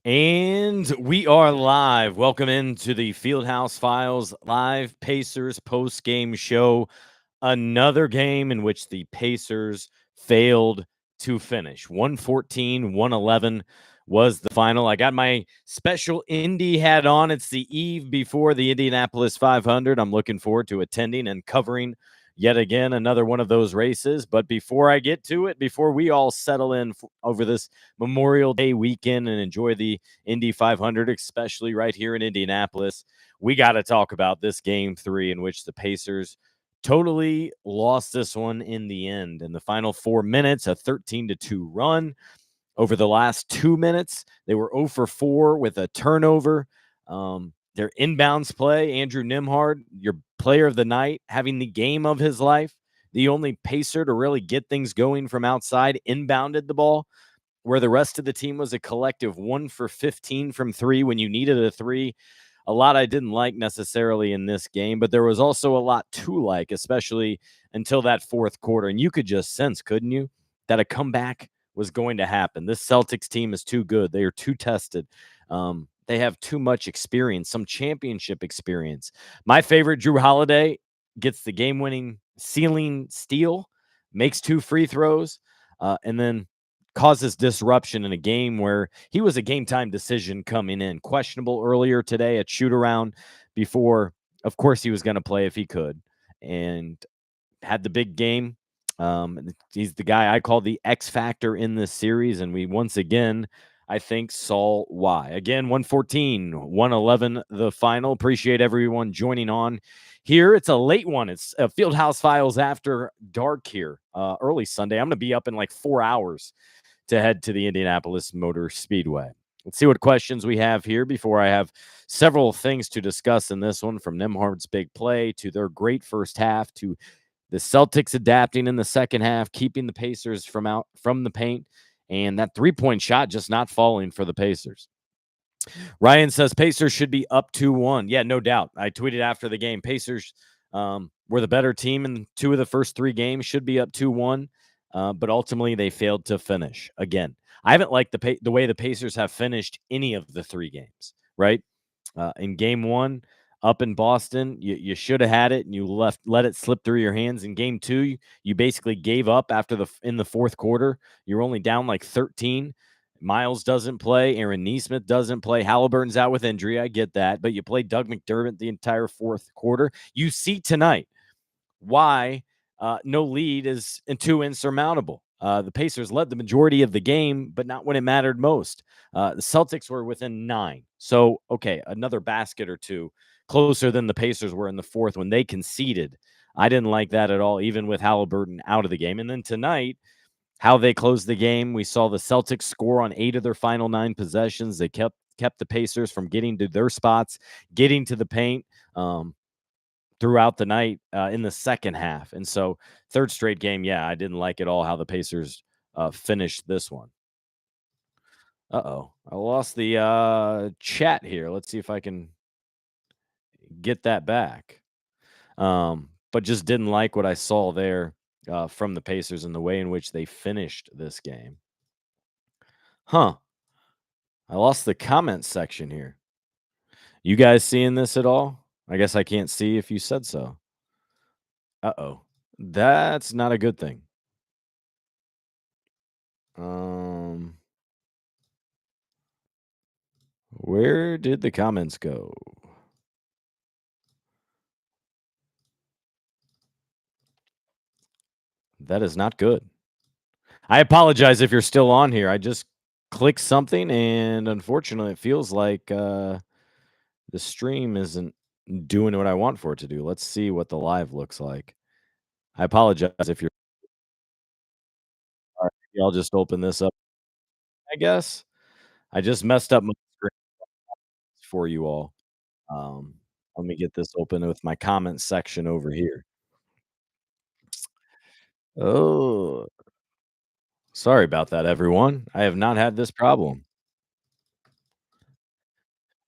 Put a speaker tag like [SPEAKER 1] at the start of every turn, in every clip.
[SPEAKER 1] And we are live. Welcome into the Fieldhouse Files live Pacers post game show. Another game in which the Pacers failed to finish. 114, 111 was the final. I got my special Indy hat on. It's the eve before the Indianapolis 500. I'm looking forward to attending and covering yet again another one of those races. But before I get to it, before we all settle in over this Memorial Day weekend and enjoy the Indy 500, especially right here in Indianapolis, we got to talk about this game 3 in which the Pacers totally lost this one in the end. In the final 4 minutes, a 13-2 run. Over the last 2 minutes, they were 0 for 4 with a turnover. Their inbounds play, Andrew Nimhard, your player of the night, having the game of his life, the only Pacer to really get things going from outside, inbounded the ball, where the rest of the team was a collective 1 for 15 from three when you needed a three. A lot I didn't like necessarily in this game, but there was also a lot to like, especially until that fourth quarter. And you could just sense, couldn't you, that a comeback was going to happen. This Celtics team is too good. They are too tested. They have too much experience, some championship experience. My favorite, Drew Holiday, gets the game-winning ceiling steal, makes 2 free throws, and then causes disruption in a game where he was a game time decision coming in. Questionable earlier today at shoot around before, of course, he was going to play if he could, and had the big game. He's the guy I call the X factor in this series, and we once again, I think, saw why. Again, 114, 111, the final. Appreciate everyone joining on here. It's a late one. It's Fieldhouse Files after dark here, early Sunday. I'm going to be up in like 4 hours to head to the Indianapolis Motor Speedway. Let's see what questions we have here before I have several things to discuss in this one, from Nemhard's big play to their great first half to the Celtics adapting in the second half, keeping the Pacers from the paint, and that three-point shot just not falling for the Pacers. Ryan says Pacers should be up 2-1. Yeah, no doubt. I tweeted after the game, Pacers were the better team in 2 of the first 3 games, should be up 2-1, but ultimately they failed to finish. Again, I haven't liked the way the Pacers have finished any of the 3 games, right? In game 1, up in Boston, you should have had it and you let it slip through your hands. In game 2, you basically gave up in the fourth quarter. You're only down like 13. Miles doesn't play. Aaron Nesmith doesn't play. Halliburton's out with injury. I get that. But you played Doug McDermott the entire fourth quarter. You see tonight why no lead is too insurmountable. The Pacers led the majority of the game, but not when it mattered most. The Celtics were within 9. So, okay, another basket or two closer than the Pacers were in the fourth when they conceded. I didn't like that at all, even with Halliburton out of the game. And then tonight, how they closed the game, we saw the Celtics score on 8 of their final 9 possessions. They kept the Pacers from getting to their spots, getting to the paint throughout the night in the second half. And so third straight game, yeah, I didn't like at all how the Pacers finished this one. Uh-oh. I lost the chat here. Let's see if I can get that back. But just didn't like what I saw there from the Pacers and the way in which they finished this game. Huh. I lost the comment section here. You guys seeing this at all? I guess I can't see if you said so. Uh-oh. That's not a good thing. Where did the comments go? That is not good. I apologize if you're still on here. I just clicked something, and unfortunately, it feels like the stream isn't doing what I want for it to do. Let's see what the live looks like. I apologize if you're. All right, maybe I'll just open this up, I guess. I just messed up my screen for you all. Um, Let me get this open with my comment section over here. Oh, sorry about that, everyone. I have not had this problem.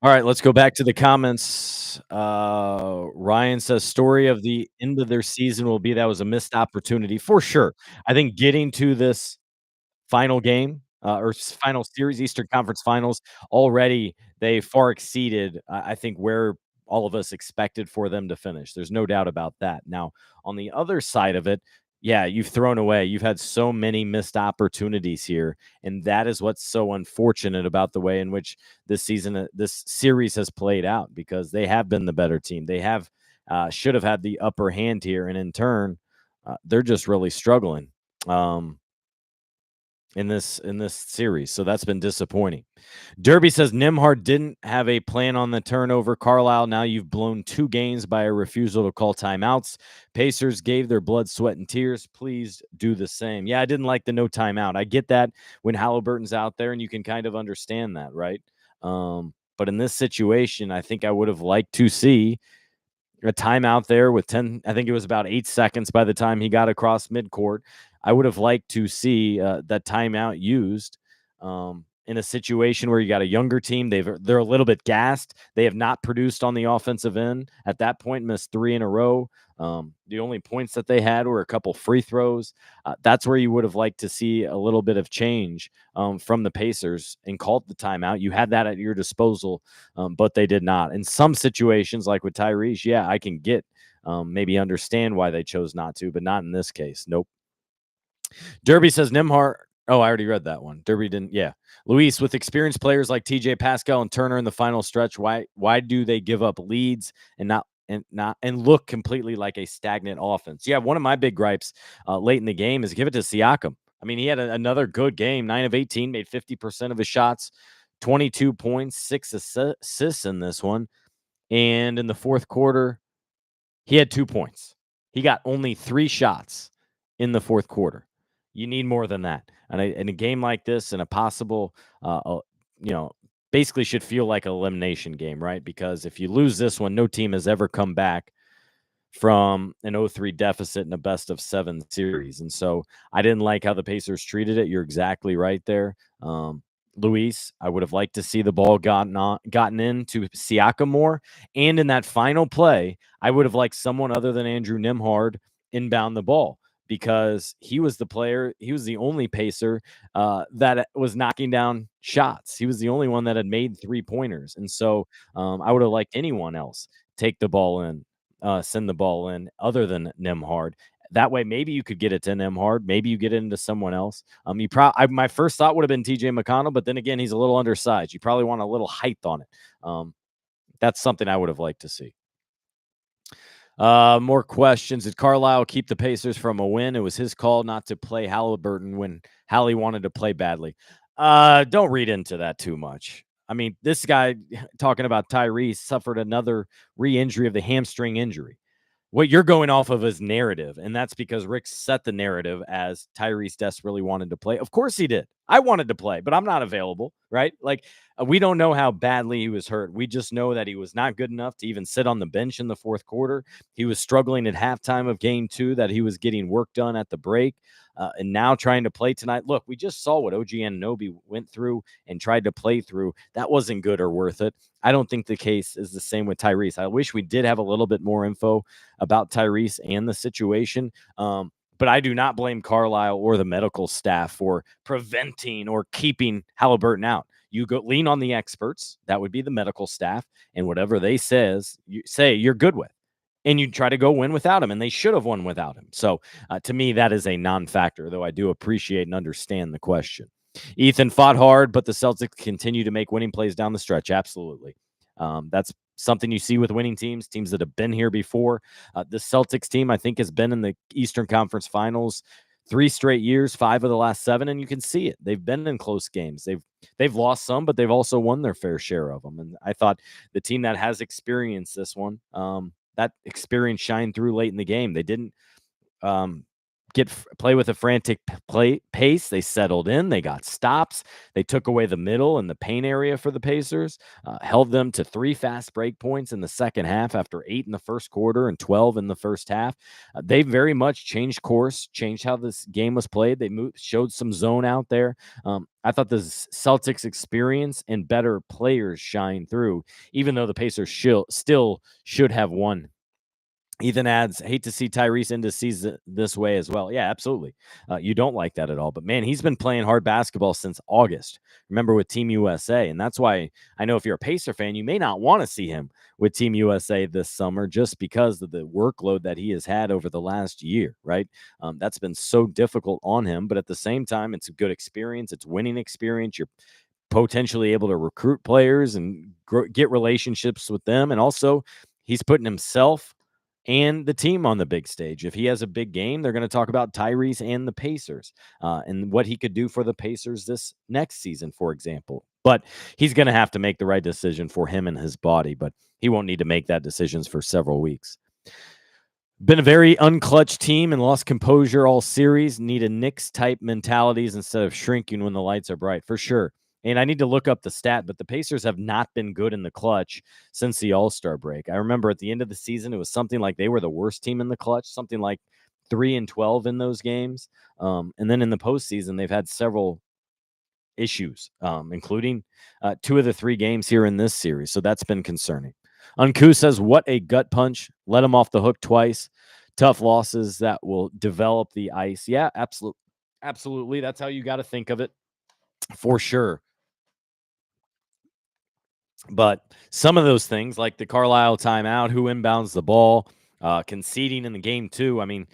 [SPEAKER 1] All right, let's go back to the comments. Ryan says story of the end of their season will be that was a missed opportunity for sure. I think getting to this final game final series, Eastern Conference Finals. Already, they far exceeded, I think, where all of us expected for them to finish. There's no doubt about that. Now, on the other side of it, yeah, you've thrown away. You've had so many missed opportunities here, and that is what's so unfortunate about the way in which this series has played out because they have been the better team. They have should have had the upper hand here, and in turn, they're just really struggling. Um, in this series. So that's been disappointing. Derby says Nimhard didn't have a plan on the turnover. Carlisle, now you've blown 2 games by a refusal to call timeouts. Pacers gave their blood, sweat, and tears. Please do the same. Yeah, I didn't like the no timeout. I get that when Halliburton's out there, and you can kind of understand that, right? But in this situation, I think I would have liked to see a timeout there with 10, I think it was about 8 seconds by the time he got across midcourt. I would have liked to see that timeout used in a situation where you got a younger team. They're a little bit gassed. They have not produced on the offensive end. At that point, missed 3 in a row. The only points that they had were a couple free throws. That's where you would have liked to see a little bit of change from the Pacers and called the timeout. You had that at your disposal, but they did not. In some situations, like with Tyrese, yeah, I can maybe understand why they chose not to, but not in this case. Nope. Derby says Nimhart. Oh, I already read that one. Derby didn't. Yeah. Luis, with experienced players like TJ Pascal and Turner in the final stretch, why do they give up leads and look completely like a stagnant offense? Yeah, one of my big gripes late in the game is give it to Siakam. I mean, he had another good game, 9 of 18, made 50% of his shots, 22 points, 6 assists in this one. And in the fourth quarter, he had 2 points. He got only 3 shots in the fourth quarter. You need more than that. And in a game like this, in a possible, you know, basically should feel like an elimination game, right? Because if you lose this one, no team has ever come back from an 0-3 deficit in a best of 7 series. And so I didn't like how the Pacers treated it. You're exactly right there. Luis, I would have liked to see the ball gotten into Siakam more. And in that final play, I would have liked someone other than Andrew Nimhard inbound the ball because he was the player. He was the only Pacer that was knocking down shots. He was the only one that had made 3-pointers. And so I would have liked anyone else take the ball in, send the ball in other than Nimhard. That way, maybe you could get it to Nimhard. Maybe you get it into someone else. My first thought would have been TJ McConnell, but then again, he's a little undersized. You probably want a little height on it. That's something I would have liked to see. More questions. Did Carlisle keep the Pacers from a win? It was his call not to play Halliburton when Hallie wanted to play badly. Don't read into that too much. I mean, this guy talking about Tyrese suffered another re-injury of the hamstring injury. What you're going off of is narrative, and that's because Rick set the narrative as Tyrese desperately wanted to play. Of course he did. I wanted to play, but I'm not available, right? Like, we don't know how badly he was hurt. We just know that he was not good enough to even sit on the bench in the fourth quarter. He was struggling at halftime of game 2, that he was getting work done at the break, and now trying to play tonight. Look, we just saw what OG Anunoby went through and tried to play through. That wasn't good or worth it. I don't think the case is the same with Tyrese. I wish we did have a little bit more info about Tyrese and the situation. But I do not blame Carlisle or the medical staff for preventing or keeping Halliburton out. You go lean on the experts. That would be the medical staff, and whatever they say you're good with. And you try to go win without him, and they should have won without him. So to me, that is a non-factor, though I do appreciate and understand the question. Ethan fought hard, but the Celtics continue to make winning plays down the stretch. Absolutely. That's something you see with winning teams that have been here before. The Celtics team, I think, has been in the Eastern Conference Finals 3 straight years, 5 of the last 7, and you can see it. They've been in close games. They've lost some, but they've also won their fair share of them. And I thought the team that has experienced this one, that experience shined through late in the game. They didn't um, play with a frantic pace. They settled in. They got stops. They took away the middle and the paint area for the Pacers, held them to 3 fast break points in the second half after 8 in the first quarter and 12 in the first half. They very much changed course, changed how this game was played. They showed some zone out there. I thought the Celtics experience and better players shine through, even though the Pacers still should have won Ethan adds, hate to see Tyrese end the season this way as well. Yeah, absolutely. You don't like that at all. But man, he's been playing hard basketball since August. Remember with Team USA. And that's why I know if you're a Pacer fan, you may not want to see him with Team USA this summer just because of the workload that he has had over the last year, right? That's been so difficult on him. But at the same time, it's a good experience. It's winning experience. You're potentially able to recruit players and get relationships with them. And also, he's putting himself and the team on the big stage. If he has a big game, they're going to talk about Tyrese and the Pacers and what he could do for the Pacers this next season, for example. But he's going to have to make the right decision for him and his body, but he won't need to make that decisions for several weeks. Been a very unclutched team and lost composure all series. Need a Knicks type mentalities instead of shrinking when the lights are bright, for sure. And I need to look up the stat, but the Pacers have not been good in the clutch since the All-Star break. I remember at the end of the season, it was something like they were the worst team in the clutch, something like 3-12 in those games. And then in the postseason, they've had several issues, including 2 of the 3 games here in this series. So that's been concerning. Unku says, what a gut punch. Let him off the hook twice. Tough losses that will develop the ice. Yeah, absolutely. Absolutely. That's how you got to think of it for sure. But some of those things, like the Carlisle timeout, who inbounds the ball, conceding in the game too. I mean,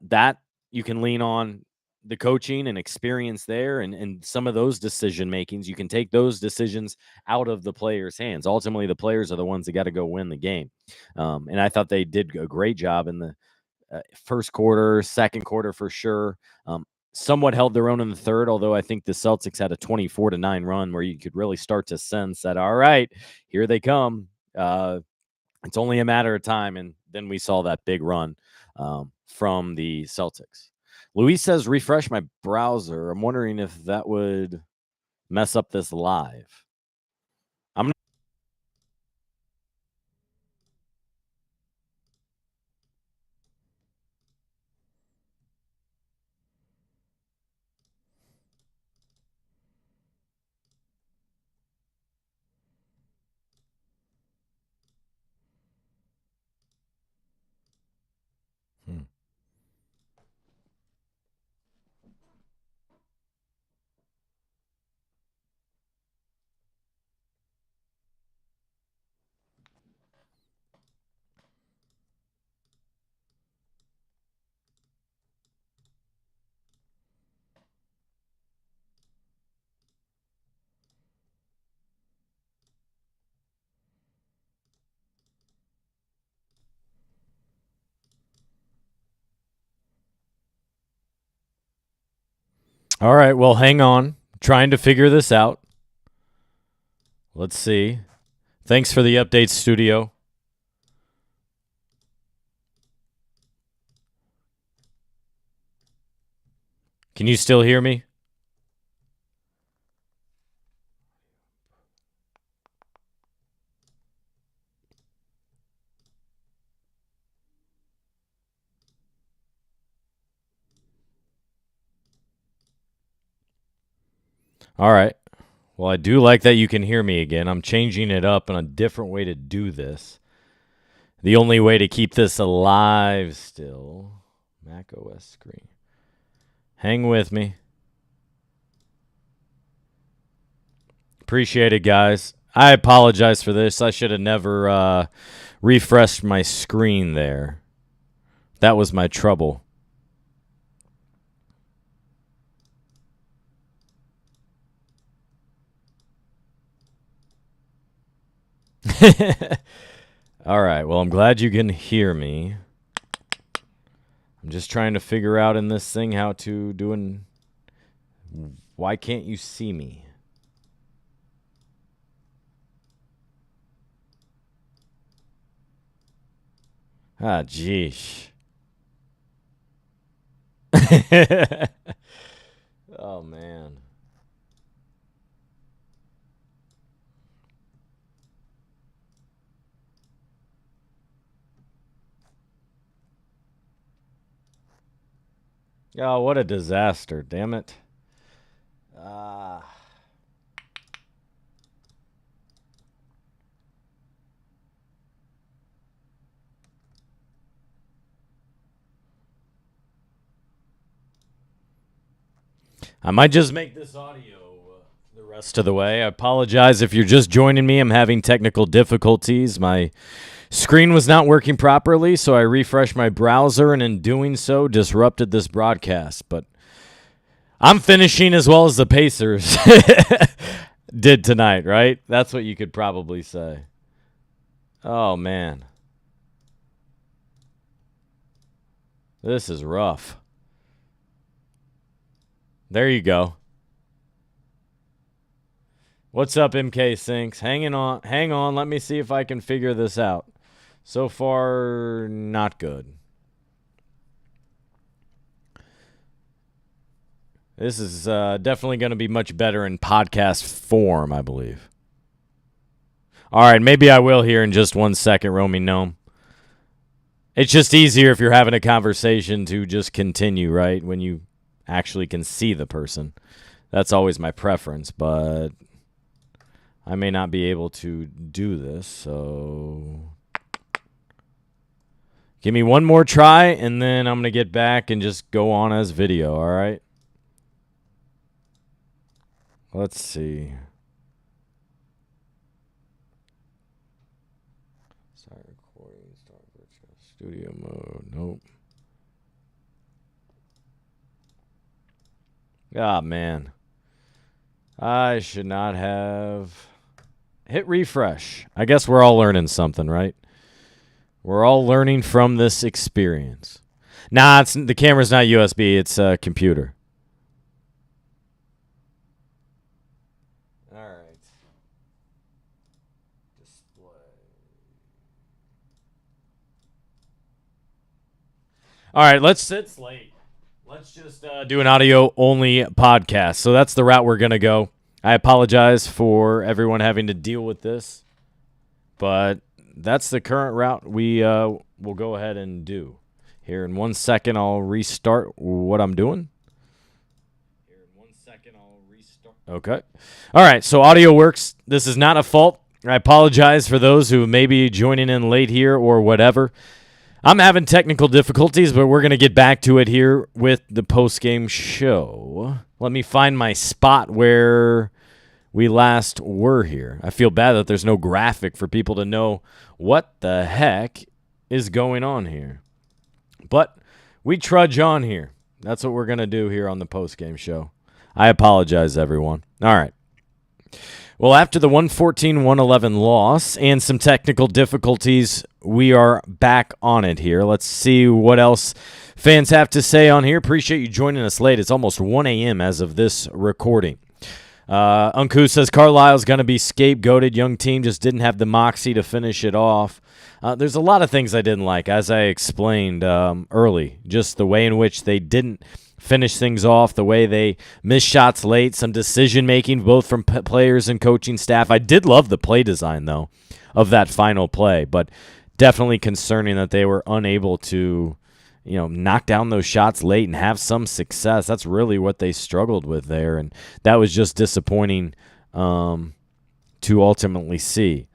[SPEAKER 1] that you can lean on the coaching and experience there, and some of those decision makings. You can take those decisions out of the players' hands. Ultimately, the players are the ones that got to go win the game. And I thought they did a great job in the first quarter, second quarter for sure. Somewhat held their own in the third, although I think the Celtics had a 24-9 run where you could really start to sense that, all right, here they come. It's only a matter of time. And then we saw that big run from the Celtics. Luis says, refresh my browser. I'm wondering if that would mess up this live. I'm Hmm. All right. Well, hang on. Trying to figure this out. Let's see. Thanks for the update, studio. Can you still hear me? All right. Well, I do like that you can hear me again. I'm changing it up and a different way to do this. The only way to keep this alive still. Mac OS screen. Hang with me. Appreciate it, guys. I apologize for this. I should have never refreshed my screen there. That was my trouble. All right. Well, I'm glad you can hear me. I'm just trying to figure out in this thing how to do an. Why can't you see me? Ah, geesh. Oh, man. Oh, what a disaster. Damn it. Ah. I might just make this audio the rest of the way. I apologize if you're just joining me. I'm having technical difficulties. My screen was not working properly, so I refreshed my browser, and in doing so, disrupted this broadcast. But I'm finishing as well as the Pacers did tonight, right? That's what you could probably say. Oh, man. This is rough. There you go. What's up, MK Sinks? Hang on. Let me see if I can figure this out. So far, not good. This is definitely going to be much better in podcast form, I believe. All right, maybe I will here in just 1 second, Romy Gnome. It's just easier if you're having a conversation to just continue, right? When you actually can see the person. That's always my preference, but I may not be able to do this, so give me one more try, and then I'm going to get back and just go on as video, all right? Let's see. Start recording, start virtual studio mode. Nope. Ah, man. I should not have hit refresh. I guess we're all learning something, right? We're all learning from this experience. Nah, the camera's not USB. It's a computer. All right. Display. All right, it's late. Let's just do an audio-only podcast. So that's the route we're going to go. I apologize for everyone having to deal with this, but that's the current route we will go ahead and do. Here in 1 second, I'll restart what I'm doing. Okay. All right, so audio works. This is not a fault. I apologize for those who may be joining in late here or whatever. I'm having technical difficulties, but we're going to get back to it here with the post-game show. Let me find my spot where we last were here. I feel bad that there's no graphic for people to know what the heck is going on here. But we trudge on here. That's what we're going to do here on the post-game show. I apologize, everyone. All right. Well, after the 114-111 loss and some technical difficulties, we are back on it here. Let's see what else fans have to say on here. Appreciate you joining us late. It's almost 1 a.m. as of this recording. Unku says Carlisle's going to be scapegoated. Young team just didn't have the moxie to finish it off. There's a lot of things I didn't like, as I explained early. Just the way in which they didn't finish things off, the way they missed shots late, some decision-making both from players and coaching staff. I did love the play design, though, of that final play, but definitely concerning that they were unable to, knock down those shots late and have some success. That's really what they struggled with there, and that was just disappointing to ultimately see.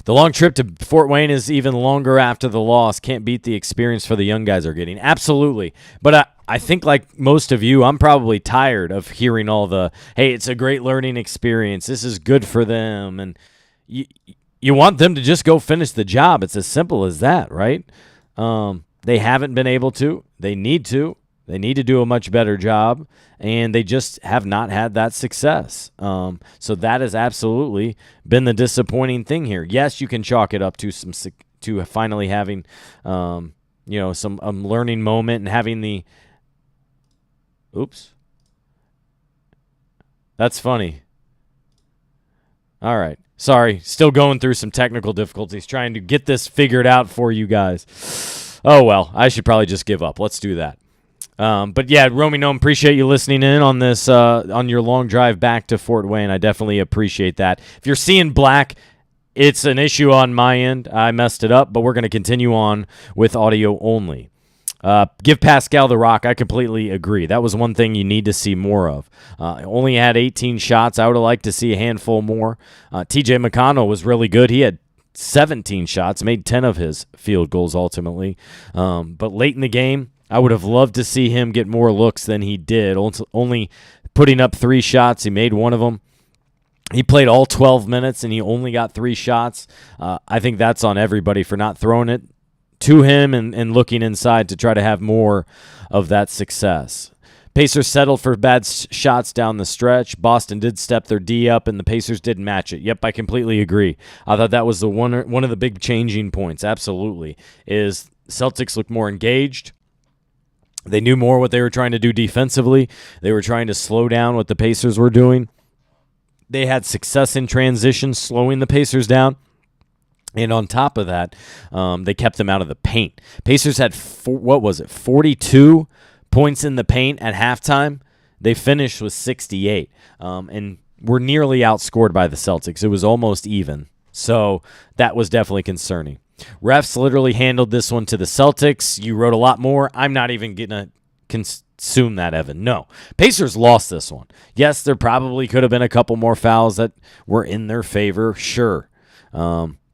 [SPEAKER 1] The long trip to Fort Wayne is even longer after the loss. Can't beat the experience for the young guys are getting. Absolutely. But I think like most of you, I'm probably tired of hearing all the, hey, it's a great learning experience. This is good for them. And you want them to just go finish the job. It's as simple as that, right? They haven't been able to. They need to. They need to do a much better job, and they just have not had that success. So that has absolutely been the disappointing thing here. Yes, you can chalk it up to finally having, some learning moment and having the. Oops, that's funny. All right, sorry, still going through some technical difficulties, trying to get this figured out for you guys. Oh well, I should probably just give up. Let's do that. But yeah, Romy Gnome, appreciate you listening in on this, on your long drive back to Fort Wayne. I definitely appreciate that. If you're seeing black, it's an issue on my end. I messed it up, but we're going to continue on with audio only. Give Pascal the rock. I completely agree. That was one thing you need to see more of. Only had 18 shots. I would have liked to see a handful more. TJ McConnell was really good. He had 17 shots, made 10 of his field goals ultimately. But late in the game, I would have loved to see him get more looks than he did, only putting up 3 shots. He made one of them. He played all 12 minutes, and he only got 3 shots. I think that's on everybody for not throwing it to him and looking inside to try to have more of that success. Pacers settled for bad shots down the stretch. Boston did step their D up, and the Pacers didn't match it. Yep, I completely agree. I thought that was the one of the big changing points, absolutely, is Celtics looked more engaged. They knew more what they were trying to do defensively. They were trying to slow down what the Pacers were doing. They had success in transition, slowing the Pacers down. And on top of that, they kept them out of the paint. Pacers had, 42 points in the paint at halftime. They finished with 68 and were nearly outscored by the Celtics. It was almost even. So that was definitely concerning. Refs literally handled this one to the Celtics. You wrote a lot more. I'm not even going to consume that, Evan. No. Pacers lost this one. Yes, there probably could have been a couple more fouls that were in their favor. Sure.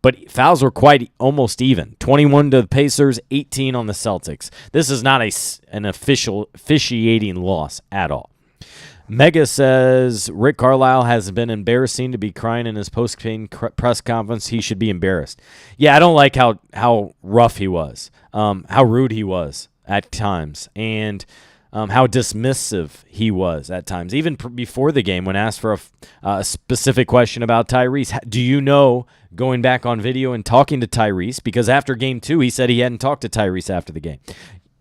[SPEAKER 1] But fouls were quite almost even. 21 to the Pacers, 18 on the Celtics. This is not an officiating loss at all. Mega says Rick Carlisle has been embarrassing to be crying in his post-game press conference. He should be embarrassed. Yeah, I don't like how rough he was, how rude he was at times, and how dismissive he was at times. Even before the game, when asked for a specific question about Tyrese, do you know, going back on video and talking to Tyrese, because after game 2, he said he hadn't talked to Tyrese after the game.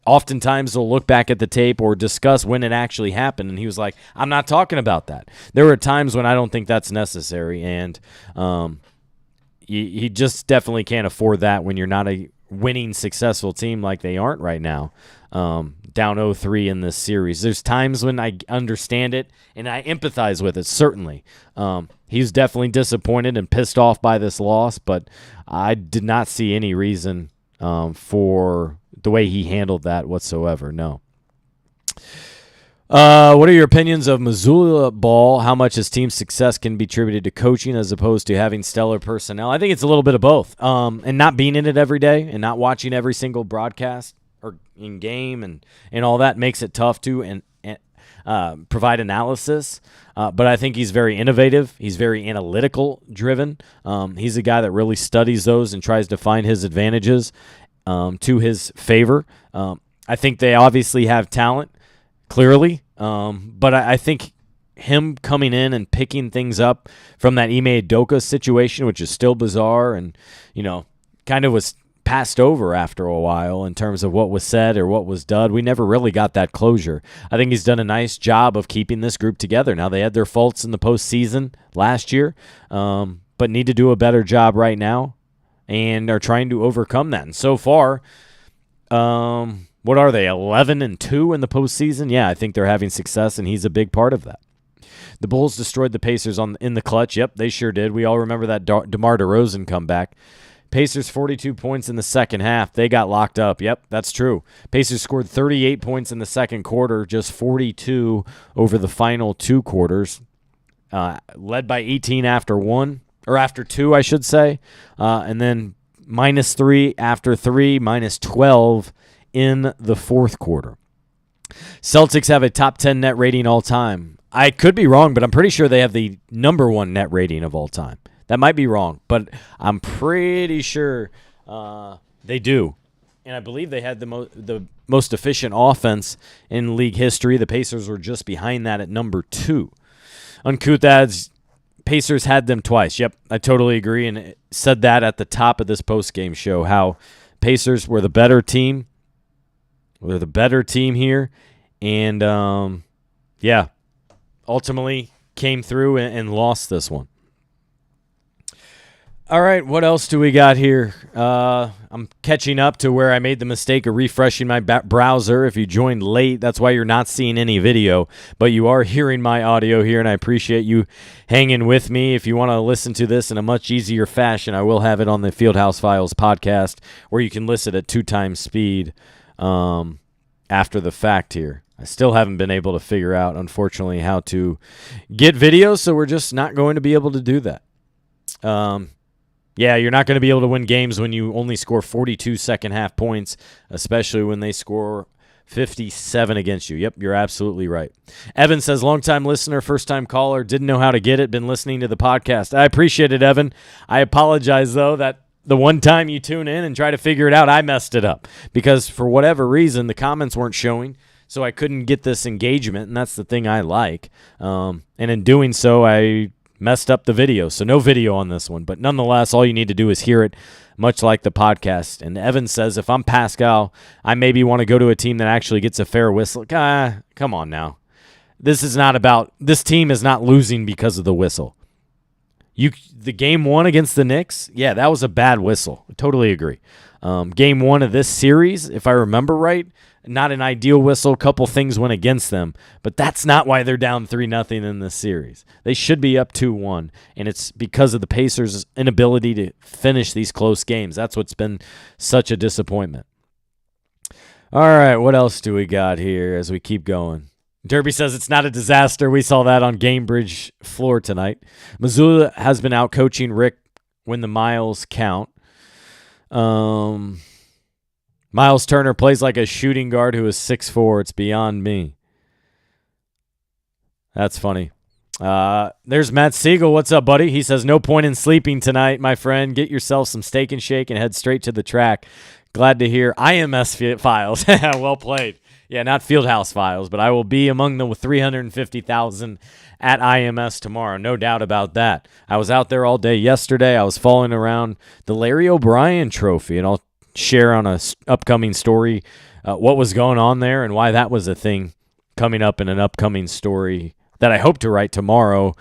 [SPEAKER 1] Oftentimes they'll look back at the tape or discuss when it actually happened, and he was like, I'm not talking about that. There were times when I don't think that's necessary, and he just definitely can't afford that when you're not a winning, successful team like they aren't right now, down 0-3 in this series. There's times when I understand it, and I empathize with it, certainly. He's definitely disappointed and pissed off by this loss, but I did not see any reason for the way he handled that whatsoever, no. What are your opinions of Mazzulla Ball? How much his team's success can be attributed to coaching as opposed to having stellar personnel? I think it's a little bit of both. And not being in it every day and not watching every single broadcast or in game and all that makes it tough to provide analysis. But I think he's very innovative. He's very analytical driven. He's a guy that really studies those and tries to find his advantages to his favor. I think they obviously have talent, clearly. But I think him coming in and picking things up from that Ime Udoka situation, which is still bizarre and, kind of was passed over after a while in terms of what was said or what was done. We never really got that closure. I think he's done a nice job of keeping this group together. Now, they had their faults in the postseason last year, but need to do a better job right now and are trying to overcome that. And so far, what are they, 11-2 in the postseason? Yeah, I think they're having success, and he's a big part of that. The Bulls destroyed the Pacers in the clutch. Yep, they sure did. We all remember that DeMar DeRozan comeback. Pacers 42 points in the second half. They got locked up. Yep, that's true. Pacers scored 38 points in the second quarter, just 42 over the final 2 quarters. Led by 18 after 2, I should say. And then -3 after 3, -12 in the fourth quarter. Celtics have a top 10 net rating all time. I could be wrong, but I'm pretty sure they have the number 1 net rating of all time. That might be wrong, but I'm pretty sure they do. And I believe they had the most efficient offense in league history. The Pacers were just behind that at number 2. Uncouth adds, Pacers had them twice. Yep, I totally agree, and said that at the top of this postgame show, how Pacers were the better team. We're the better team here, and ultimately came through and lost this one. All right, what else do we got here? I'm catching up to where I made the mistake of refreshing my browser. If you joined late, that's why you're not seeing any video, but you are hearing my audio here, and I appreciate you hanging with me. If you want to listen to this in a much easier fashion, I will have it on the Fieldhouse Files podcast, where you can listen at 2 times speed after the fact here. I still haven't been able to figure out, unfortunately, how to get video, so we're just not going to be able to do that. Yeah, you're not going to be able to win games when you only score 42 second-half points, especially when they score 57 against you. Yep, you're absolutely right. Evan says, longtime listener, first-time caller, didn't know how to get it, been listening to the podcast. I appreciate it, Evan. I apologize, though, that the one time you tune in and try to figure it out, I messed it up because for whatever reason, the comments weren't showing, so I couldn't get this engagement, and that's the thing I like. And in doing so, I messed up the video, so no video on this one. But nonetheless, all you need to do is hear it, much like the podcast. And Evan says, if I'm Pascal, I maybe want to go to a team that actually gets a fair whistle. Come on now. This team is not losing because of the whistle. The game one against the Knicks, yeah, that was a bad whistle. I totally agree. Game one of this series, if I remember right, not an ideal whistle. A couple things went against them, but that's not why they're down 3-0 in this series. They should be up 2-1, and it's because of the Pacers' inability to finish these close games. That's what's been such a disappointment. All right, what else do we got here as we keep going? Derby says it's not a disaster. We saw that on Gamebridge floor tonight. Missoula has been out coaching Rick when the miles count. Miles Turner plays like a shooting guard who is 6'4". It's beyond me. That's funny. There's Matt Siegel. What's up, buddy? He says, no point in sleeping tonight, my friend. Get yourself some Steak and Shake and head straight to the track. Glad to hear IMS files. Well played. Yeah, not Fieldhouse files, but I will be among the 350,000 at IMS tomorrow. No doubt about that. I was out there all day yesterday. I was following around the Larry O'Brien Trophy, and I'll share on a upcoming story what was going on there and why that was a thing coming up in an upcoming story that I hope to write tomorrow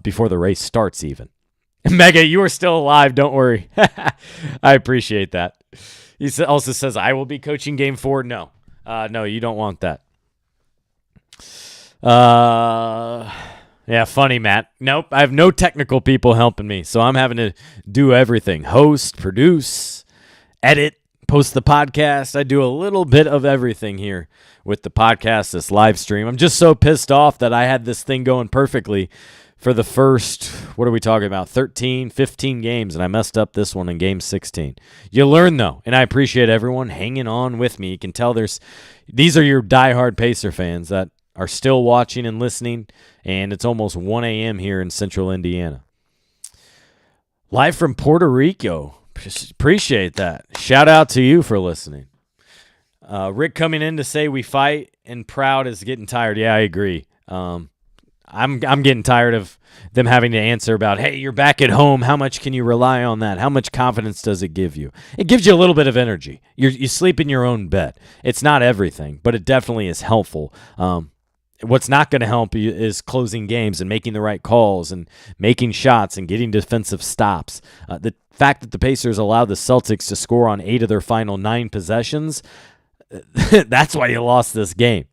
[SPEAKER 1] before the race starts even. Mega, you are still alive. Don't worry. I appreciate that. He also says, I will be coaching game 4. No. No, you don't want that. Yeah, funny, Matt. Nope, I have no technical people helping me, so I'm having to do everything. Host, produce, edit, post the podcast. I do a little bit of everything here with the podcast, this live stream. I'm just so pissed off that I had this thing going perfectly for the first, what are we talking about, 13, 15 games, and I messed up this one in game 16. You learn, though, and I appreciate everyone hanging on with me. You can tell these are your diehard Pacer fans that are still watching and listening, and it's almost 1 a.m. here in central Indiana. Live from Puerto Rico. Appreciate that. Shout out to you for listening. Rick coming in to say we fight and proud is getting tired. Yeah, I agree. I'm getting tired of them having to answer about, hey, you're back at home. How much can you rely on that? How much confidence does it give you? It gives you a little bit of energy. You sleep in your own bed. It's not everything, but it definitely is helpful. What's not going to help you is closing games and making the right calls and making shots and getting defensive stops. The fact that the Pacers allowed the Celtics to score on 8 of their final 9 possessions, that's why you lost this game.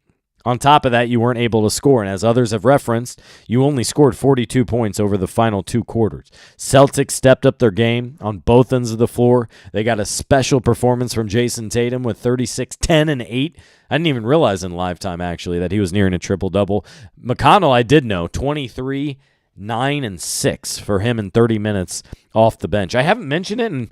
[SPEAKER 1] On top of that, you weren't able to score, and as others have referenced, you only scored 42 points over the final 2 quarters. Celtics stepped up their game on both ends of the floor. They got a special performance from Jason Tatum with 36, 10, and 8. I didn't even realize in live time, actually, that he was nearing a triple-double. McConnell, I did know, 23, 9, and 6 for him in 30 minutes off the bench. I haven't mentioned it, and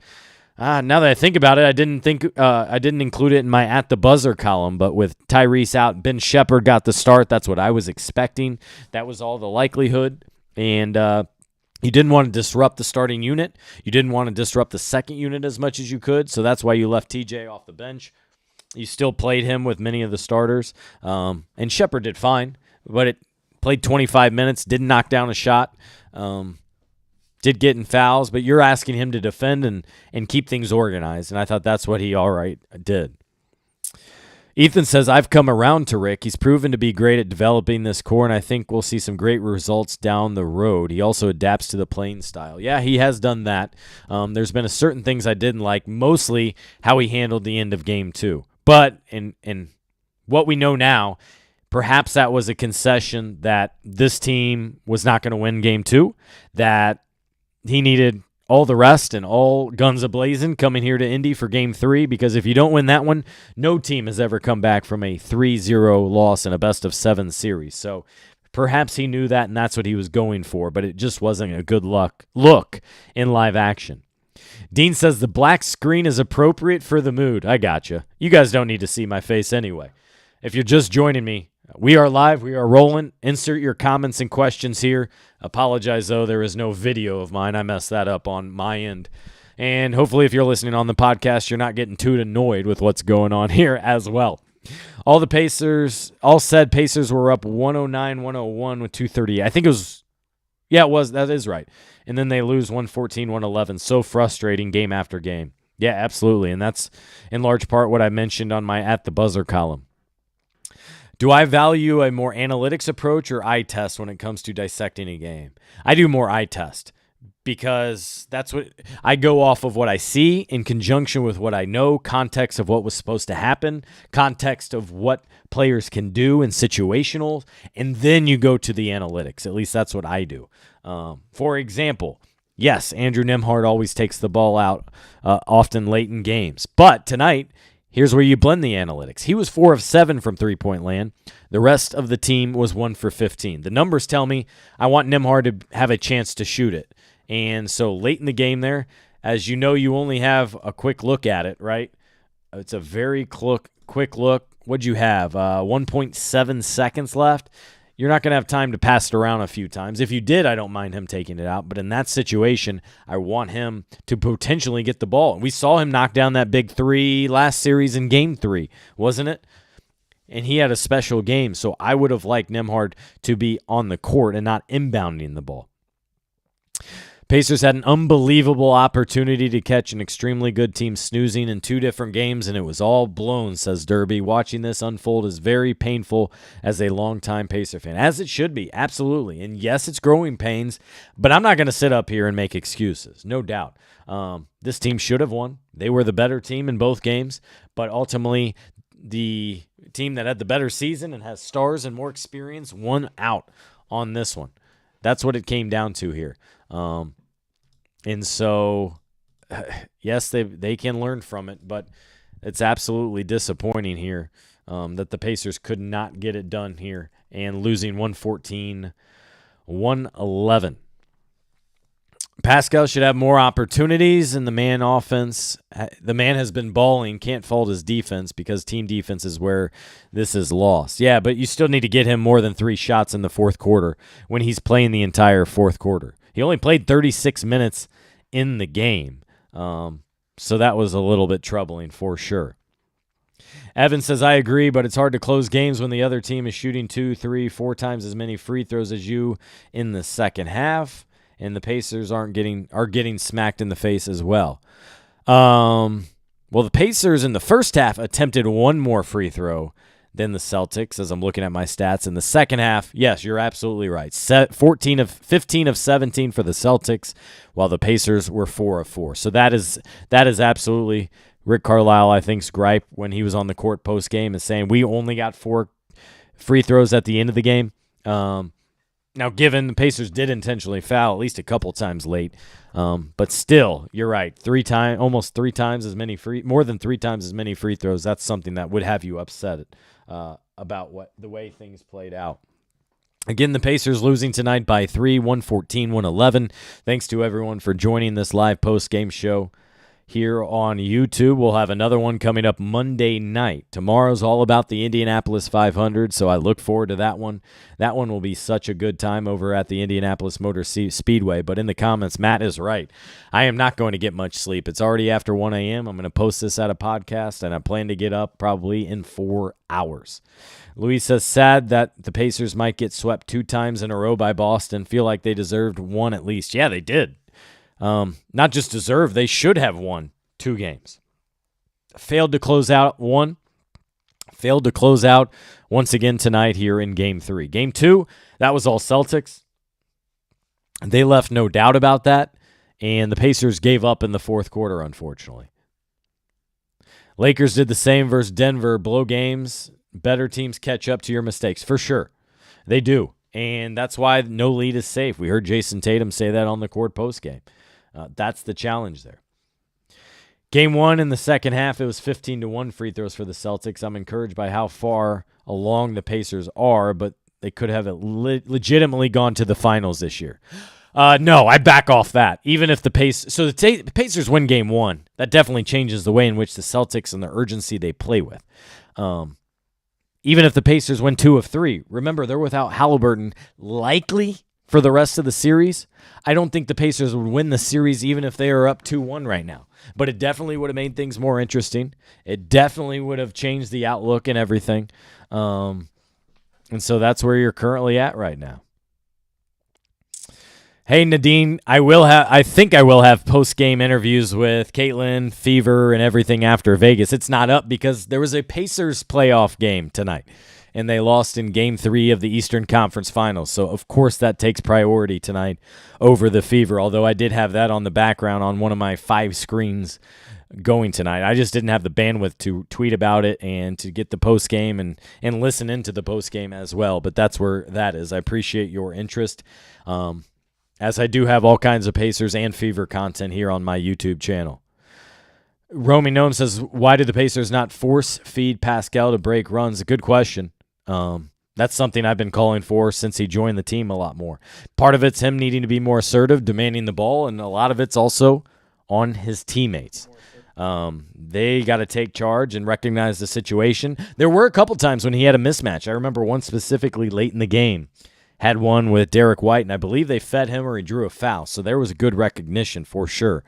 [SPEAKER 1] now that I think about it, I didn't include it in my at the buzzer column, but with Tyrese out, Ben Shepherd got the start. That's what I was expecting. That was all the likelihood. And you didn't want to disrupt the starting unit. You didn't want to disrupt the second unit as much as you could, so that's why you left TJ off the bench. You still played him with many of the starters. And Shepherd did fine, but it played 25 minutes, didn't knock down a shot. Did get in fouls, but you're asking him to defend and keep things organized, and I thought that's what he all right did. Ethan says, I've come around to Rick. He's proven to be great at developing this core, and I think we'll see some great results down the road. He also adapts to the playing style. Yeah, he has done that. There's been certain things I didn't like, mostly how he handled the end of Game 2. But in what we know now, perhaps that was a concession that this team was not going to win Game 2, that he needed all the rest and all guns a-blazing coming here to Indy for Game 3, because if you don't win that one, no team has ever come back from a 3-0 loss in a best-of-7 series. So perhaps he knew that, and that's what he was going for, but it just wasn't a good look in live action. Dean says the black screen is appropriate for the mood. I gotcha. You guys don't need to see my face anyway. If you're just joining me, we are live. We are rolling. Insert your comments and questions here. Apologize, though. There is no video of mine. I messed that up on my end. And hopefully if you're listening on the podcast, you're not getting too annoyed with what's going on here as well. All said Pacers were up 109-101 with 2:30. I think it was, that is right. And then they lose 114-111. So frustrating game after game. Yeah, absolutely. And that's in large part what I mentioned on my At the Buzzer column. Do I value a more analytics approach or eye test when it comes to dissecting a game? I do more eye test because that's what I go off of, what I see in conjunction with what I know, context of what was supposed to happen, context of what players can do in situational, and then you go to the analytics. At least that's what I do. For example, yes, Andrew Nembhard always takes the ball out often late in games, but tonight, here's where you blend the analytics. He was 4 of 7 from three-point land. The rest of the team was 1 for 15. The numbers tell me I want Nembhard to have a chance to shoot it. And so late in the game there, as you know, you only have a quick look at it, right? It's a very quick look. What'd you have? 1.7 seconds left. You're not going to have time to pass it around a few times. If you did, I don't mind him taking it out. But in that situation, I want him to potentially get the ball. We saw him knock down that big three last series in Game 3, wasn't it? And he had a special game. So I would have liked Nembhard to be on the court and not inbounding the ball. Pacers had an unbelievable opportunity to catch an extremely good team snoozing in 2 different games, and it was all blown, says Derby. Watching this unfold is very painful as a longtime Pacer fan, as it should be, absolutely. And yes, it's growing pains, but I'm not going to sit up here and make excuses, no doubt. This team should have won. They were the better team in both games, but ultimately the team that had the better season and has stars and more experience won out on this one. That's what it came down to here. And so, yes, they can learn from it, but it's absolutely disappointing here that the Pacers could not get it done here and losing 114-111. Pascal should have more opportunities in the man offense. The man has been balling. Can't fault his defense because team defense is where this is lost. Yeah, but you still need to get him more than 3 shots in the fourth quarter when he's playing the entire fourth quarter. He only played 36 minutes in the game, so that was a little bit troubling for sure. Evan says, I agree, but it's hard to close games when the other team is shooting 2, 3, 4 times as many free throws as you in the second half, and the Pacers are getting smacked in the face as well. Well, the Pacers in the first half attempted 1 more free throw than the Celtics, as I'm looking at my stats. In the second half, yes, you're absolutely right. 15 of 17 for the Celtics, while the Pacers were 4 of 4. So that is absolutely Rick Carlisle, I think's gripe when he was on the court post-game is saying we only got 4 free throws at the end of the game. Now, given the Pacers did intentionally foul at least a couple times late, but still, you're right. Almost 3 times as many more than 3 times as many free throws. That's something that would have you upset about the way things played out. Again, the Pacers losing tonight by 3, 114-111. Thanks to everyone for joining this live post-game show here on YouTube. We'll have another one coming up Monday night. Tomorrow's all about the Indianapolis 500, so I look forward to that one. That one will be such a good time over at the Indianapolis Motor Speedway. But in the comments, Matt is right. I am not going to get much sleep. It's already after 1 a.m. I'm going to post this at a podcast, and I plan to get up probably in 4 hours. Luis says, sad that the Pacers might get swept 2 times in a row by Boston. Feel like they deserved 1 at least. Yeah, they did. Not just deserve, they should have won 2 games. Failed to close out 1. Failed to close out once again tonight here in Game 3. Game 2, that was all Celtics. They left no doubt about that, and the Pacers gave up in the fourth quarter, unfortunately. Lakers did the same versus Denver. Blow games. Better teams catch up to your mistakes, for sure. They do, and that's why no lead is safe. We heard Jason Tatum say that on the court postgame. That's the challenge there. Game 1 in the second half, it was 15-1 free throws for the Celtics. I'm encouraged by how far along the Pacers are, but they could have legitimately gone to the finals this year. No, I back off that. Even if the Pacers win Game 1, that definitely changes the way in which the Celtics and the urgency they play with. even if the Pacers win 2 of 3. Remember, they're without Halliburton likely for the rest of the series. I don't think the Pacers would win the series even if they are up 2-1 right now. But it definitely would have made things more interesting. It definitely would have changed the outlook and everything. And so that's where you're currently at right now. Hey, Nadine, I think I will have post-game interviews with Caitlin, Fever, and everything after Vegas. It's not up because there was a Pacers playoff game tonight, and they lost in Game 3 of the Eastern Conference Finals. So, of course, that takes priority tonight over the Fever, although I did have that on the background on one of my 5 screens going tonight. I just didn't have the bandwidth to tweet about it and to get the post-game and listen into the post-game as well, but that's where that is. I appreciate your interest. As I do have all kinds of Pacers and Fever content here on my YouTube channel. Romy Gnome says, why did the Pacers not force feed Pascal to break runs? A good question. That's something I've been calling for since he joined the team a lot more. Part of it's him needing to be more assertive, demanding the ball, and a lot of it's also on his teammates. They got to take charge and recognize the situation. There were a couple times when he had a mismatch. I remember one specifically late in the game. Had one with Derek White, and I believe they fed him or he drew a foul. So there was a good recognition for sure.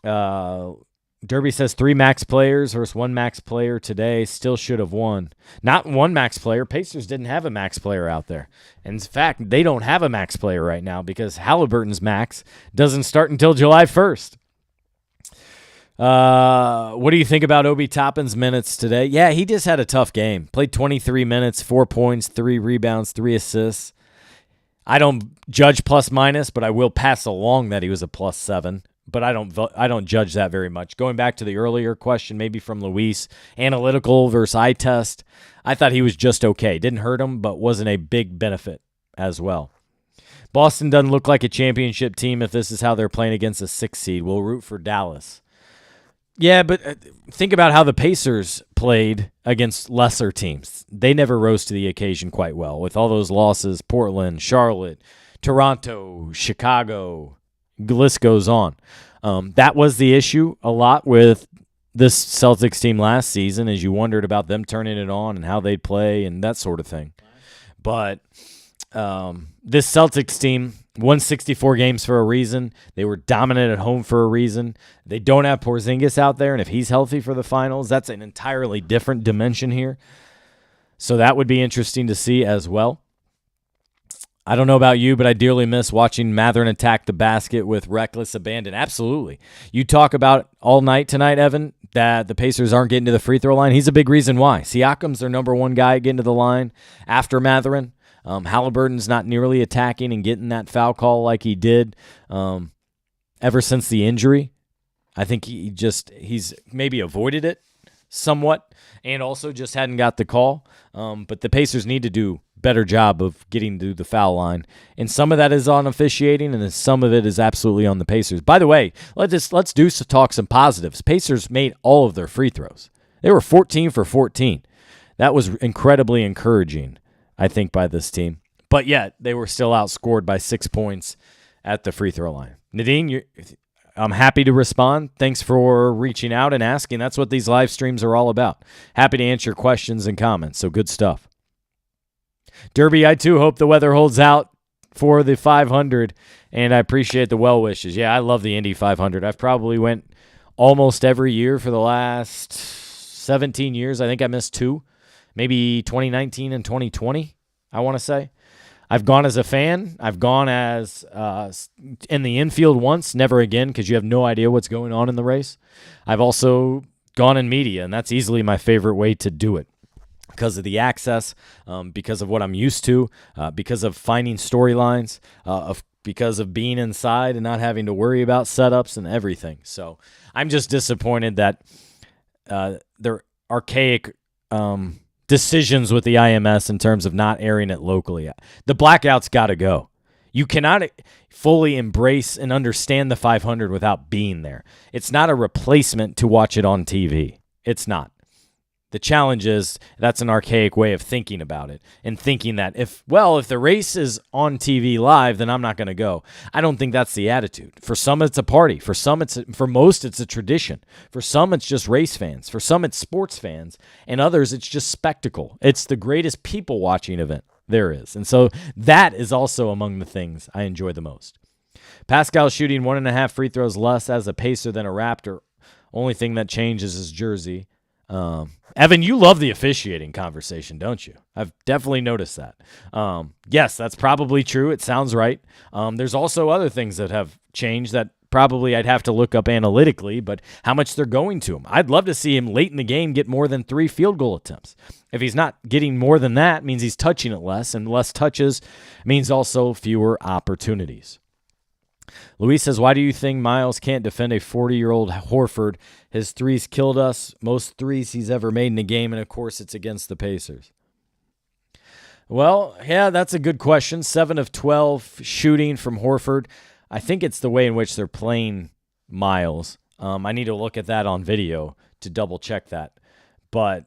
[SPEAKER 1] Derby says 3 max players versus 1 max player today. Still should have won. Not 1 max player. Pacers didn't have a max player out there. In fact, they don't have a max player right now because Halliburton's max doesn't start until July 1st. What do you think about Obi Toppin's minutes today? Yeah, he just had a tough game. Played 23 minutes, 4 points, 3 rebounds, 3 assists. I don't judge plus minus, but I will pass along that he was a +7. But I don't judge that very much. Going back to the earlier question, maybe from Luis, analytical versus eye test, I thought he was just okay. Didn't hurt him, but wasn't a big benefit as well. Boston doesn't look like a championship team if this is how they're playing against a 6 seed. We'll root for Dallas. Yeah, but think about how the Pacers played against lesser teams. They never rose to the occasion quite well. With all those losses, Portland, Charlotte, Toronto, Chicago, the list goes on. That was the issue a lot with this Celtics team last season, as you wondered about them turning it on and how they'd play and that sort of thing. But this Celtics team won 64 games for a reason. They were dominant at home for a reason. They don't have Porzingis out there, and if he's healthy for the finals, that's an entirely different dimension here. So that would be interesting to see as well. I don't know about you, but I dearly miss watching Mathurin attack the basket with reckless abandon. Absolutely. You talk about all night tonight, Evan, that the Pacers aren't getting to the free throw line. He's a big reason why. Siakam's their number 1 guy getting to the line after Mathurin. Halliburton's not nearly attacking and getting that foul call like he did ever since the injury. I think he's maybe avoided it somewhat and also just hadn't got the call. But the Pacers need to do a better job of getting to the foul line. And some of that is on officiating and some of it is absolutely on the Pacers. By the way, let's talk some positives. Pacers made all of their free throws. They were 14 for 14. That was incredibly encouraging, I think, by this team. But yet, they were still outscored by 6 points at the free throw line. Nadine, I'm happy to respond. Thanks for reaching out and asking. That's what these live streams are all about. Happy to answer questions and comments, so good stuff. Derby, I too hope the weather holds out for the 500, and I appreciate the well wishes. Yeah, I love the Indy 500. I've probably went almost every year for the last 17 years. I think I missed 2. Maybe 2019 and 2020, I want to say. I've gone as a fan. I've gone as in the infield once, never again, because you have no idea what's going on in the race. I've also gone in media, and that's easily my favorite way to do it because of the access, because of what I'm used to, because of finding storylines, because of being inside and not having to worry about setups and everything. So I'm just disappointed that they're archaic decisions with the IMS in terms of not airing it locally. The blackout's got to go. You cannot fully embrace and understand the 500 without being there. It's not a replacement to watch it on TV. It's not. The challenge is that's an archaic way of thinking about it and thinking that if the race is on TV live, then I'm not going to go. I don't think that's the attitude. For some, it's a party. For most, it's a tradition. For some, it's just race fans. For some, it's sports fans. And others, it's just spectacle. It's the greatest people watching event there is. And so that is also among the things I enjoy the most. Pascal shooting 1.5 free throws less as a Pacer than a Raptor. Only thing that changes is jersey. Evan, you love the officiating conversation, don't you? I've definitely noticed that. Yes, that's probably true. It sounds right. There's also other things that have changed that probably I'd have to look up analytically, but how much they're going to him. I'd love to see him late in the game get more than 3 field goal attempts. If he's not getting more than that, it means he's touching it less, and less touches means also fewer opportunities. Luis says, why do you think Miles can't defend a 40-year-old Horford? His threes killed us. Most threes he's ever made in a game, and of course it's against the Pacers. Well, yeah, that's a good question. 7 of 12 shooting from Horford. I think it's the way in which they're playing Miles. I need to look at that on video to double-check that. But,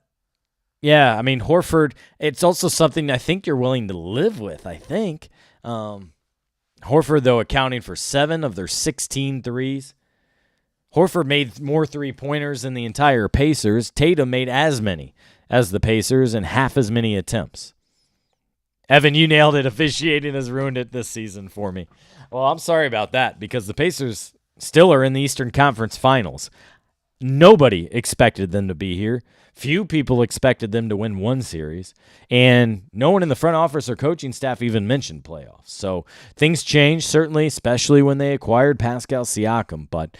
[SPEAKER 1] yeah, I mean, Horford, it's also something I think you're willing to live with, I think. Horford, though, accounting for 7 of their 16 threes. Horford made more three-pointers than the entire Pacers. Tatum made as many as the Pacers and half as many attempts. Evan, you nailed it. Officiating has ruined it this season for me. Well, I'm sorry about that because the Pacers still are in the Eastern Conference Finals. Nobody expected them to be here. Few people expected them to win one series, and no one in the front office or coaching staff even mentioned playoffs. So things changed, certainly, especially when they acquired Pascal Siakam. But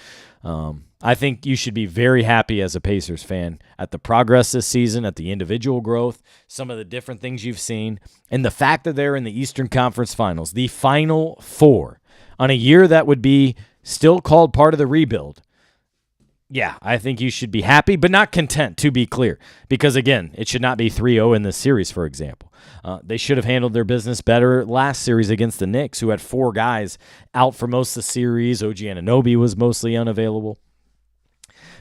[SPEAKER 1] I think you should be very happy as a Pacers fan at the progress this season, at the individual growth, some of the different things you've seen, and the fact that they're in the Eastern Conference Finals, the Final Four, on a year that would be still called part of the rebuild. Yeah, I think you should be happy, but not content, to be clear. Because, again, it should not be 3-0 in this series, for example. They should have handled their business better last series against the Knicks, who had 4 guys out for most of the series. OG Anunoby was mostly unavailable.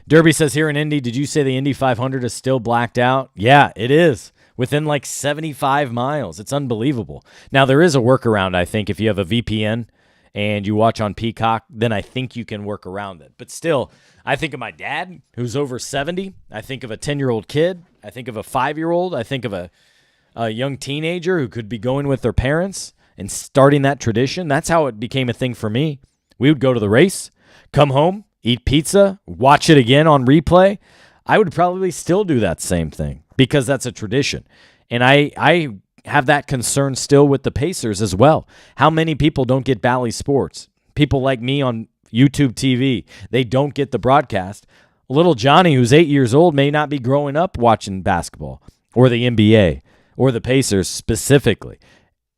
[SPEAKER 1] Derby says, here in Indy, did you say the Indy 500 is still blacked out? Yeah, it is. Within like 75 miles. It's unbelievable. Now, there is a workaround, I think, if you have a VPN and you watch on Peacock, then I think you can work around it. But still, I think of my dad, who's over 70. I think of a 10-year-old kid. I think of a 5-year-old. I think of a young teenager who could be going with their parents and starting that tradition. That's how it became a thing for me. We would go to the race, come home, eat pizza, watch it again on replay. I would probably still do that same thing because that's a tradition. And I have that concern still with the Pacers as well. How many people don't get Bally Sports? People like me on YouTube TV, they don't get the broadcast. Little Johnny, who's 8 years old, may not be growing up watching basketball or the NBA or the Pacers specifically.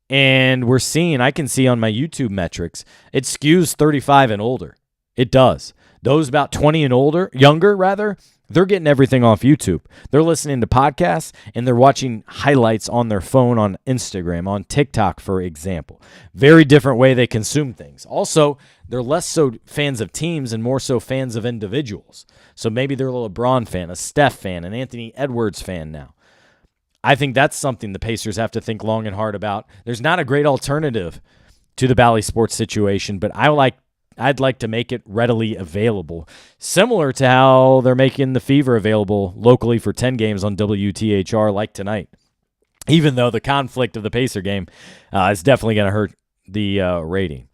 [SPEAKER 1] And I can see on my YouTube metrics, it skews 35 and older. It does. Those about 20 and younger, they're getting everything off YouTube. They're listening to podcasts, and they're watching highlights on their phone on Instagram, on TikTok, for example. Very different way they consume things. Also, they're less so fans of teams and more so fans of individuals. So maybe they're a LeBron fan, a Steph fan, an Anthony Edwards fan now. I think that's something the Pacers have to think long and hard about. There's not a great alternative to the Bally Sports situation, but I'd like to make it readily available, similar to how they're making the Fever available locally for 10 games on WTHR like tonight, even though the conflict of the Pacer game is definitely going to hurt the rating.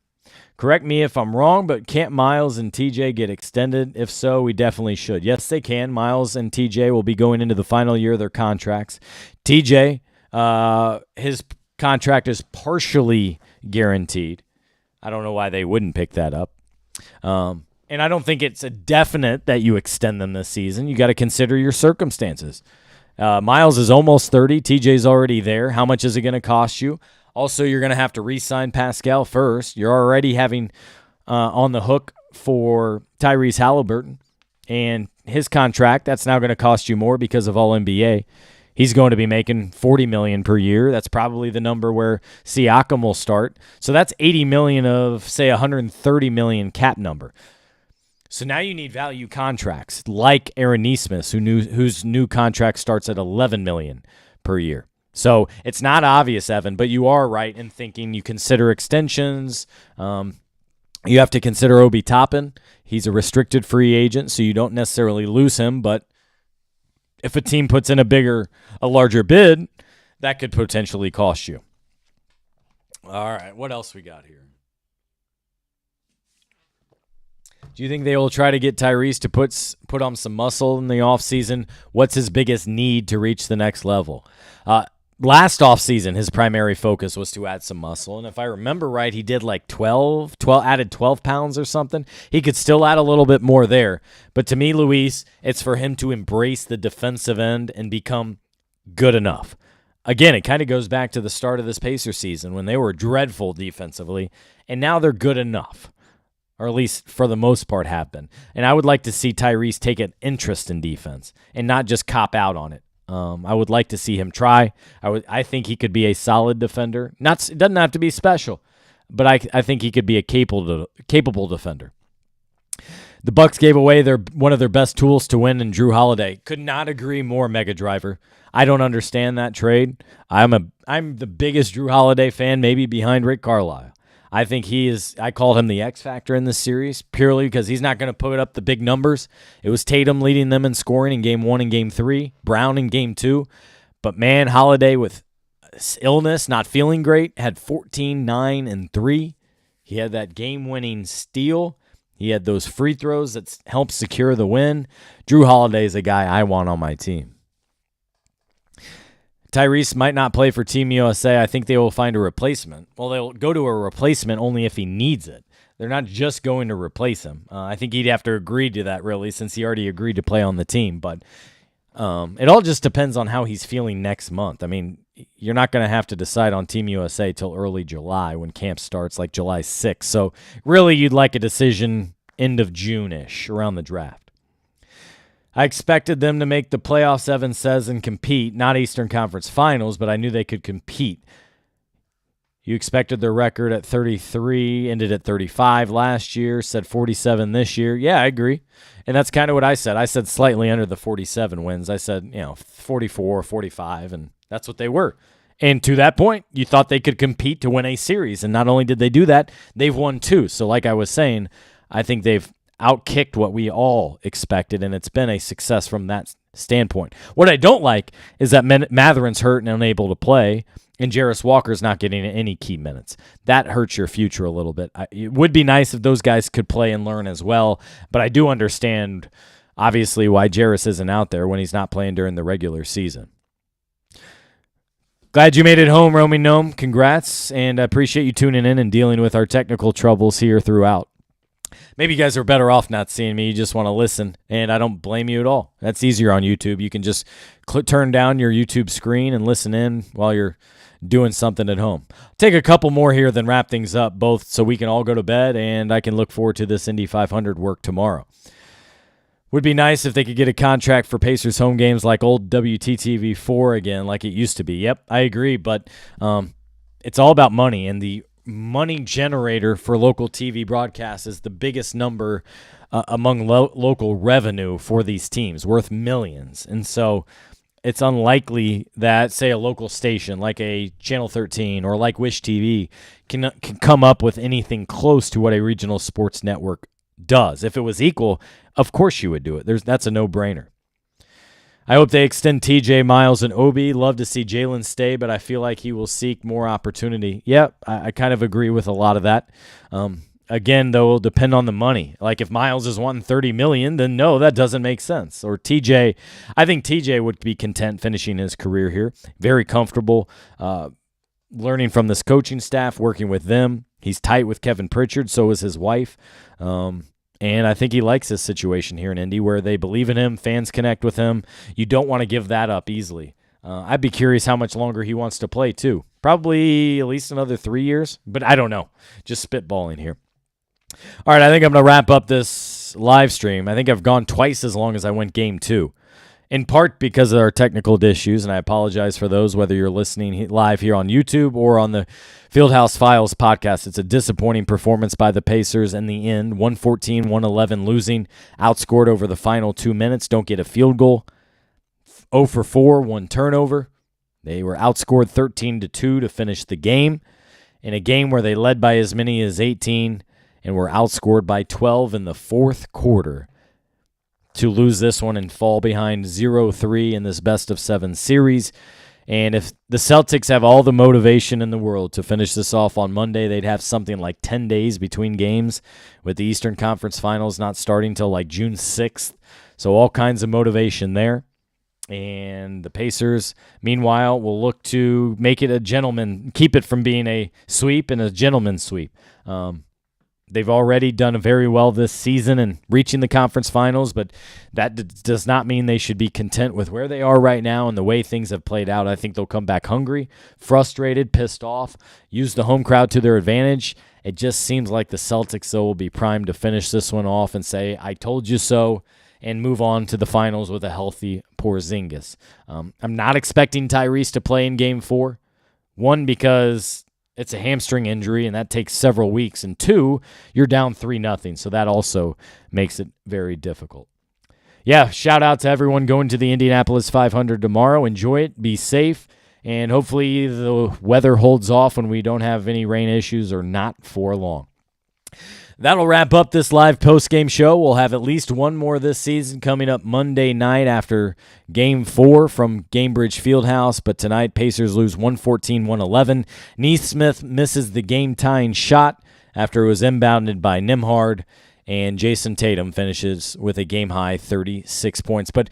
[SPEAKER 1] Correct me if I'm wrong, but can't Miles and TJ get extended? If so, we definitely should. Yes, they can. Miles and TJ will be going into the final year of their contracts. TJ, his contract is partially guaranteed. I don't know why they wouldn't pick that up. And I don't think it's a definite that you extend them this season. You got to consider your circumstances. Miles is almost 30. TJ's already there. How much is it going to cost you? Also, you're going to have to re-sign Pascal first. You're already having on the hook for Tyrese Halliburton. And his contract, that's now going to cost you more because of All-NBA. He's going to be making $40 million per year. That's probably the number where Siakam will start. So that's $80 million of, say, $130 million cap number. So now you need value contracts like Aaron Nesmith, whose new contract starts at $11 million per year. So it's not obvious, Evan, but you are right in thinking you consider extensions. You have to consider Obi Toppin. He's a restricted free agent, so you don't necessarily lose him. But if a team puts in a larger bid, that could potentially cost you. All right, what else we got here? Do you think they will try to get Tyrese to put on some muscle in the offseason? What's his biggest need to reach the next level? Last offseason, his primary focus was to add some muscle. And if I remember right, he did like 12, added 12 pounds or something. He could still add a little bit more there. But to me, Luis, it's for him to embrace the defensive end and become good enough. Again, it kind of goes back to the start of this Pacers season when they were dreadful defensively, and now they're good enough, or at least for the most part have been. And I would like to see Tyrese take an interest in defense and not just cop out on it. I would like to see him try. I think he could be a solid defender. It doesn't have to be special, but I think he could be a capable defender. The Bucks gave away one of their best tools to win in Drew Holiday. Could not agree more, Mega Driver. I don't understand that trade. I'm the biggest Drew Holiday fan, maybe behind Rick Carlisle. I think I called him the X factor in this series purely because he's not going to put up the big numbers. It was Tatum leading them in scoring in Game 1 and Game 3, Brown in Game 2. But, man, Holiday with illness, not feeling great, had 14, 9, and 3. He had that game-winning steal. He had those free throws that helped secure the win. Drew Holiday is a guy I want on my team. Tyrese might not play for Team USA. I think they will find a replacement. Well, they'll go to a replacement only if he needs it. They're not just going to replace him. I think he'd have to agree to that, really, since he already agreed to play on the team. But it all just depends on how he's feeling next month. I mean, you're not going to have to decide on Team USA till early July when camp starts, like July 6th. So really, you'd like a decision end of June-ish, around the draft. I expected them to make the playoffs, Evan says, and compete. Not Eastern Conference Finals, but I knew they could compete. You expected their record at 33, ended at 35 last year, said 47 this year. Yeah, I agree. And that's kind of what I said. I said slightly under the 47 wins. I said, 44, 45, and that's what they were. And to that point, you thought they could compete to win a series. And not only did they do that, they've won 2. So like I was saying, I think they've outkicked what we all expected, and it's been a success from that standpoint. What I don't like is that Matherin's hurt and unable to play, and Jarris Walker's not getting any key minutes. That hurts your future a little bit. It would be nice if those guys could play and learn as well, but I do understand, obviously, why Jarris isn't out there when he's not playing during the regular season. Glad you made it home, Romy Gnome. Congrats, and I appreciate you tuning in and dealing with our technical troubles here throughout. Maybe you guys are better off not seeing me. You just want to listen, and I don't blame you at all. That's easier on YouTube. You can just turn down your YouTube screen and listen in while you're doing something at home. Take a couple more here, then wrap things up, both so we can all go to bed, and I can look forward to this Indy 500 work tomorrow. Would be nice if they could get a contract for Pacers home games like old WTTV4 again, like it used to be. Yep, I agree, but it's all about money, and the money generator for local TV broadcasts is the biggest number among local revenue for these teams, worth millions. And so it's unlikely that, say, a local station like a Channel 13 or like Wish TV can come up with anything close to what a regional sports network does. If it was equal, of course you would do it. That's a no-brainer. I hope they extend TJ, Miles, and Obi. Love to see Jalen stay, but I feel like he will seek more opportunity. Yep, I kind of agree with a lot of that. Again, though, it'll depend on the money. Like if Miles is wanting $30 million, then no, that doesn't make sense. Or TJ, I think TJ would be content finishing his career here. Very comfortable, learning from this coaching staff, working with them. He's tight with Kevin Pritchard, so is his wife. And I think he likes this situation here in Indy where they believe in him, fans connect with him. You don't want to give that up easily. I'd be curious how much longer he wants to play, too. Probably at least another 3 years, but I don't know. Just spitballing here. All right, I think I'm going to wrap up this live stream. I think I've gone twice as long as I went game 2. in part because of our technical issues, and I apologize for those, whether you're listening live here on YouTube or on the Fieldhouse Files podcast. It's a disappointing performance by the Pacers in the end, 114-111 losing, outscored over the final 2 minutes, don't get a field goal, 0 for 4, 1 turnover. They were outscored 13-2 to finish the game, in a game where they led by as many as 18 and were outscored by 12 in the fourth quarter, to lose this one and fall behind 0-3 in this best-of-7 series. And if the Celtics have all the motivation in the world to finish this off on Monday, they'd have something like 10 days between games, with the Eastern Conference Finals not starting till like June 6th. So all kinds of motivation there. And the Pacers, meanwhile, will look to make it a gentleman, keep it from being a sweep and a gentleman's sweep. They've already done very well this season in reaching the conference finals, but that does not mean they should be content with where they are right now and the way things have played out. I think they'll come back hungry, frustrated, pissed off, use the home crowd to their advantage. It just seems like the Celtics, though, will be primed to finish this one off and say, I told you so, and move on to the finals with a healthy Porzingis. I'm not expecting Tyrese to play in Game 4. One, because it's a hamstring injury, and that takes several weeks. And two, you're down 3-0, so that also makes it very difficult. Yeah, shout out to everyone going to the Indianapolis 500 tomorrow. Enjoy it, be safe, and hopefully the weather holds off when we don't have any rain issues or not for long. That'll wrap up this live post-game show. We'll have at least one more this season coming up Monday night after Game 4 from Gainbridge Fieldhouse. But tonight, Pacers lose 114-111. Neesmith misses the game-tying shot after it was inbounded by Nembhard. And Jason Tatum finishes with a game-high 36 points. But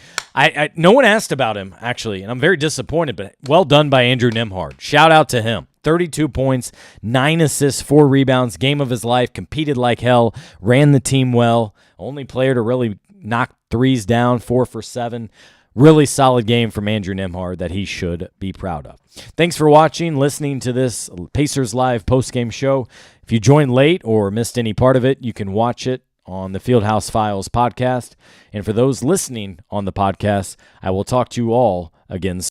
[SPEAKER 1] no one asked about him, actually, and I'm very disappointed. But well done by Andrew Nembhard. Shout out to him. 32 points, 9 assists, 4 rebounds, game of his life, competed like hell, ran the team well, only player to really knock threes down, 4 for 7. Really solid game from Andrew Nembhard that he should be proud of. Thanks for watching, listening to this Pacers Live postgame show. If you joined late or missed any part of it, you can watch it on the Fieldhouse Files podcast. And for those listening on the podcast, I will talk to you all again soon.